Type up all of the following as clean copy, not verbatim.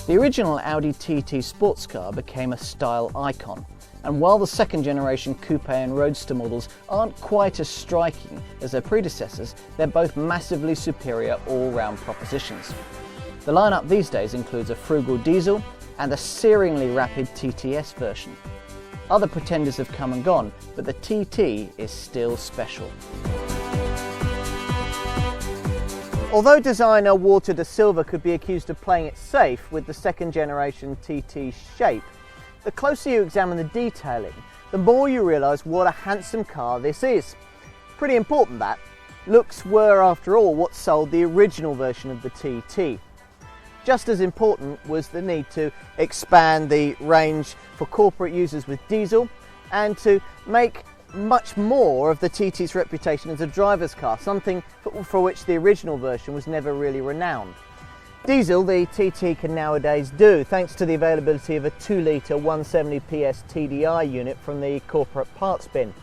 The original Audi TT sports car became a style icon, and while the second generation coupe and roadster models aren't quite as striking as their predecessors, they're both massively superior all-round propositions. The lineup these days includes a frugal diesel and a searingly rapid TTS version. Other pretenders have come and gone, but the TT is still special. Although designer Walter de Silva could be accused of playing it safe with the second generation TT shape, the closer you examine the detailing, the more you realise what a handsome car this is. Pretty important that. Looks were, after all, what sold the original version of the TT. Just as important was the need to expand the range for corporate users with diesel and to make much more of the TT's reputation as a driver's car, something for which the original version was never really renowned. Diesel, the TT can nowadays do, thanks to the availability of a 2-litre 170 PS TDI unit from the corporate parts bin.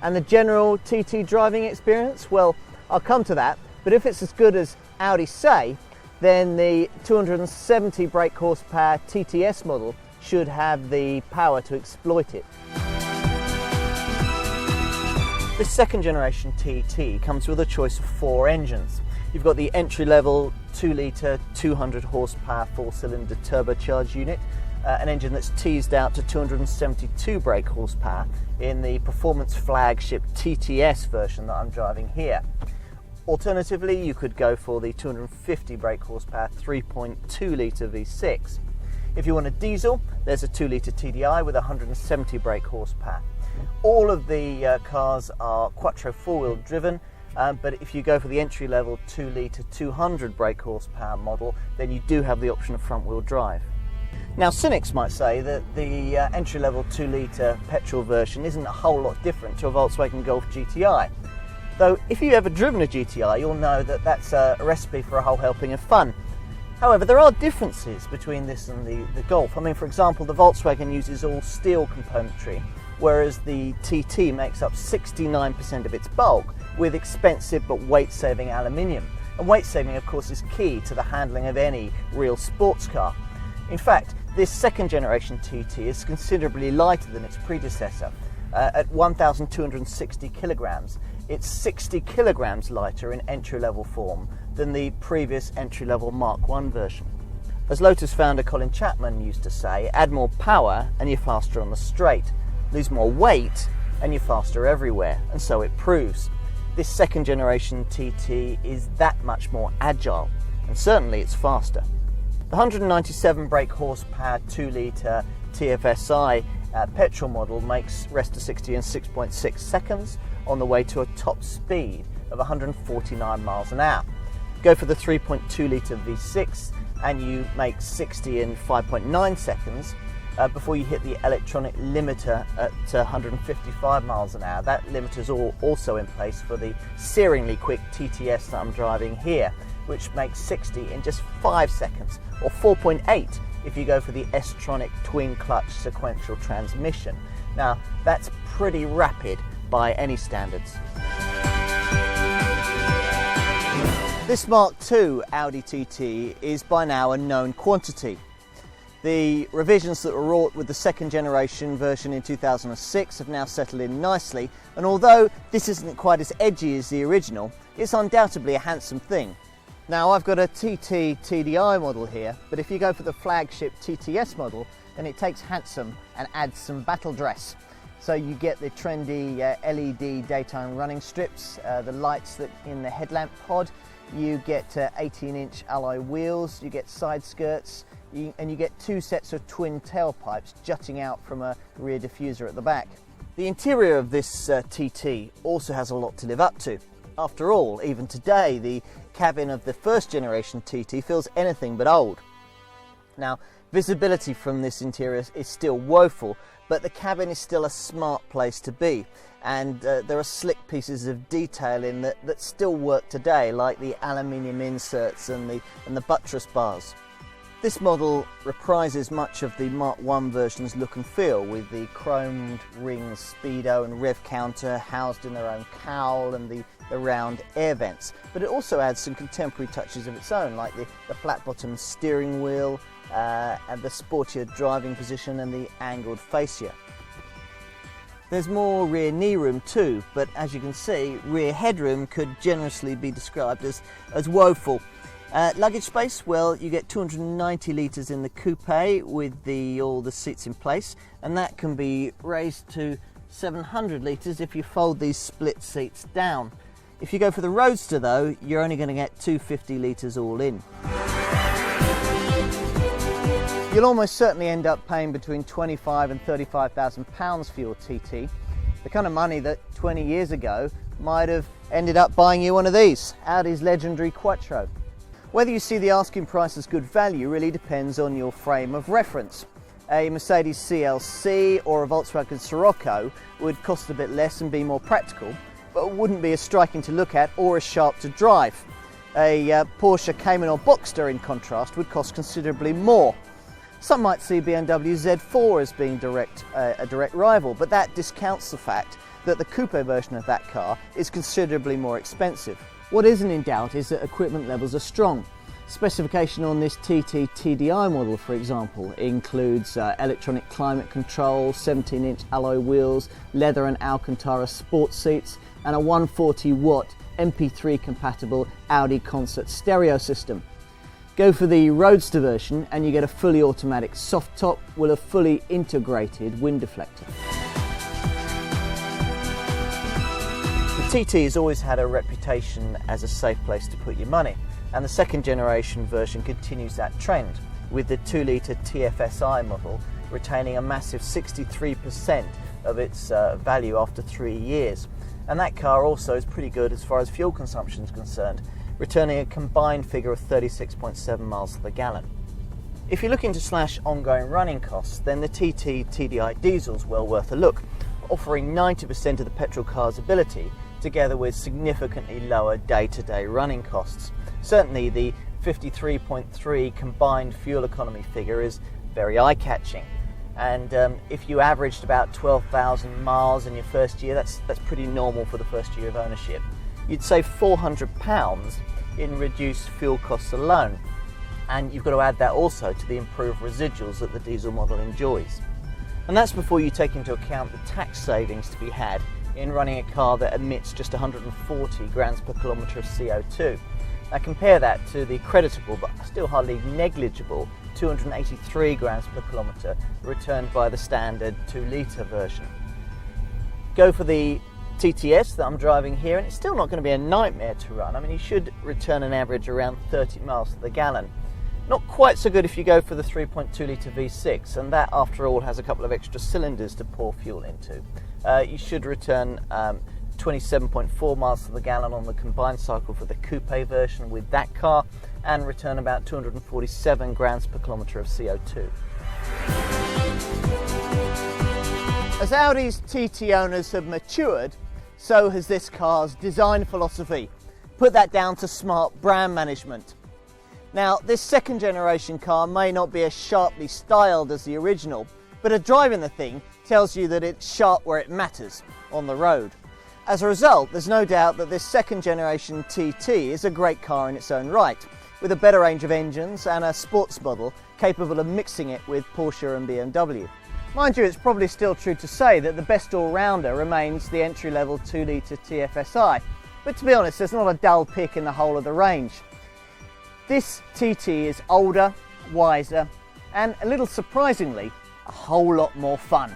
And the general TT driving experience? Well, I'll come to that, but if it's as good as Audi say, then the 270 brake horsepower TTS model should have the power to exploit it. This second generation TT comes with a choice of 4 engines. You've got the entry-level 2-litre 200 horsepower 4-cylinder turbocharged unit, an engine that's teased out to 272 brake horsepower in the performance flagship TTS version that I'm driving here. Alternatively, you could go for the 250 brake horsepower 3.2 litre V6. If you want a diesel, there's a 2-litre TDI with 170 brake horsepower. All of the cars are quattro 4-wheel driven, but if you go for the entry-level 2-litre 200 brake horsepower model, then you do have the option of front-wheel drive. Now, cynics might say that the entry-level 2-litre petrol version isn't a whole lot different to a Volkswagen Golf GTI. Though, if you've ever driven a GTI, you'll know that that's a recipe for a whole helping of fun. However, there are differences between this and the Golf. I mean, for example, the Volkswagen uses all steel componentry, whereas the TT makes up 69% of its bulk with expensive but weight-saving aluminium. And weight-saving, of course, is key to the handling of any real sports car. In fact, this second generation TT is considerably lighter than its predecessor. At 1,260 kilograms, it's 60 kilograms lighter in entry-level form than the previous entry-level Mark I version. As Lotus founder Colin Chapman used to say, add more power and you're faster on the straight. Lose more weight and you're faster everywhere, and so it proves. This second generation TT is that much more agile, and certainly it's faster. The 197 brake horsepower 2-litre TFSI petrol model makes rest to 60 in 6.6 seconds on the way to a top speed of 149 miles an hour. Go for the 3.2 litre V6 and you make 60 in 5.9 seconds before you hit the electronic limiter at 155 miles an hour. That limiter is also in place for the searingly quick TTS that I'm driving here, which makes 60 in just 5 seconds, or 4.8 if you go for the S-tronic twin clutch sequential transmission. Now, that's pretty rapid by any standards. This Mark II Audi TT is by now a known quantity. The revisions that were wrought with the second generation version in 2006 have now settled in nicely, and although this isn't quite as edgy as the original, it's undoubtedly a handsome thing. Now, I've got a TT TDI model here, but if you go for the flagship TTS model, then it takes handsome and adds some battle dress. So you get the trendy LED daytime running strips, the lights that in the headlamp pod, you get 18-inch alloy wheels, you get side skirts, and you get 2 sets of twin tailpipes jutting out from a rear diffuser at the back. The interior of this TT also has a lot to live up to. After all, even today, the cabin of the first generation TT feels anything but old. Now, visibility from this interior is still woeful, but the cabin is still a smart place to be, and there are slick pieces of detail in that still work today, like the aluminium inserts and the buttress bars. This model reprises much of the Mark I version's look and feel, with the chromed rings, speedo and rev counter housed in their own cowl and the round air vents. But it also adds some contemporary touches of its own, like the flat bottom steering wheel and the sportier driving position and the angled fascia. There's more rear knee room too, but as you can see, rear headroom could generously be described as woeful. Luggage space, well, you get 290 litres in the coupe with all the seats in place, and that can be raised to 700 litres if you fold these split seats down. If you go for the Roadster though, you're only going to get 250 litres all in. You'll almost certainly end up paying between £25,000 and £35,000 for your TT, the kind of money that 20 years ago might have ended up buying you one of these, Audi's legendary Quattro. Whether you see the asking price as good value really depends on your frame of reference. A Mercedes CLC or a Volkswagen Scirocco would cost a bit less and be more practical, but wouldn't be as striking to look at or as sharp to drive. A Porsche Cayman or Boxster, in contrast, would cost considerably more. Some might see BMW Z4 as being a direct rival, but that discounts the fact that the coupe version of that car is considerably more expensive. What isn't in doubt is that equipment levels are strong. Specification on this TT TDI model, for example, includes electronic climate control, 17-inch alloy wheels, leather and Alcantara sports seats, and a 140-watt MP3 compatible Audi concert stereo system. Go for the Roadster version and you get a fully automatic soft top with a fully integrated wind deflector. The TT has always had a reputation as a safe place to put your money, and the second generation version continues that trend, with the 2-litre TFSI model retaining a massive 63% of its value after 3 years. And that car also is pretty good as far as fuel consumption is concerned, returning a combined figure of 36.7 miles to the gallon. If you're looking to slash ongoing running costs, then the TT TDI diesel's well worth a look, offering 90% of the petrol car's ability, together with significantly lower day-to-day running costs. Certainly the 53.3 combined fuel economy figure is very eye-catching, and if you averaged about 12,000 miles in your first year, that's pretty normal for the first year of ownership. You'd save £400 in reduced fuel costs alone, and you've got to add that also to the improved residuals that the diesel model enjoys. And that's before you take into account the tax savings to be had in running a car that emits just 140 grams per kilometre of CO2. Now compare that to the creditable but still hardly negligible 283 grams per kilometre returned by the standard 2-litre version. Go for the TTS that I'm driving here and it's still not going to be a nightmare to run. I mean, you should return an average around 30 miles to the gallon. Not quite so good if you go for the 3.2 litre V6, and that after all has a couple of extra cylinders to pour fuel into. You should return 27.4 miles to the gallon on the combined cycle for the coupe version with that car, and return about 247 grams per kilometre of CO2. As Audi's TT owners have matured, so has this car's design philosophy. Put that down to smart brand management. Now, this second generation car may not be as sharply styled as the original, but driving the thing tells you that it's sharp where it matters, on the road. As a result, there's no doubt that this second generation TT is a great car in its own right, with a better range of engines and a sports model capable of mixing it with Porsche and BMW. Mind you, it's probably still true to say that the best all-rounder remains the entry-level 2-litre TFSI, but to be honest, there's not a dull pick in the whole of the range. This TT is older, wiser, and a little surprisingly, a whole lot more fun.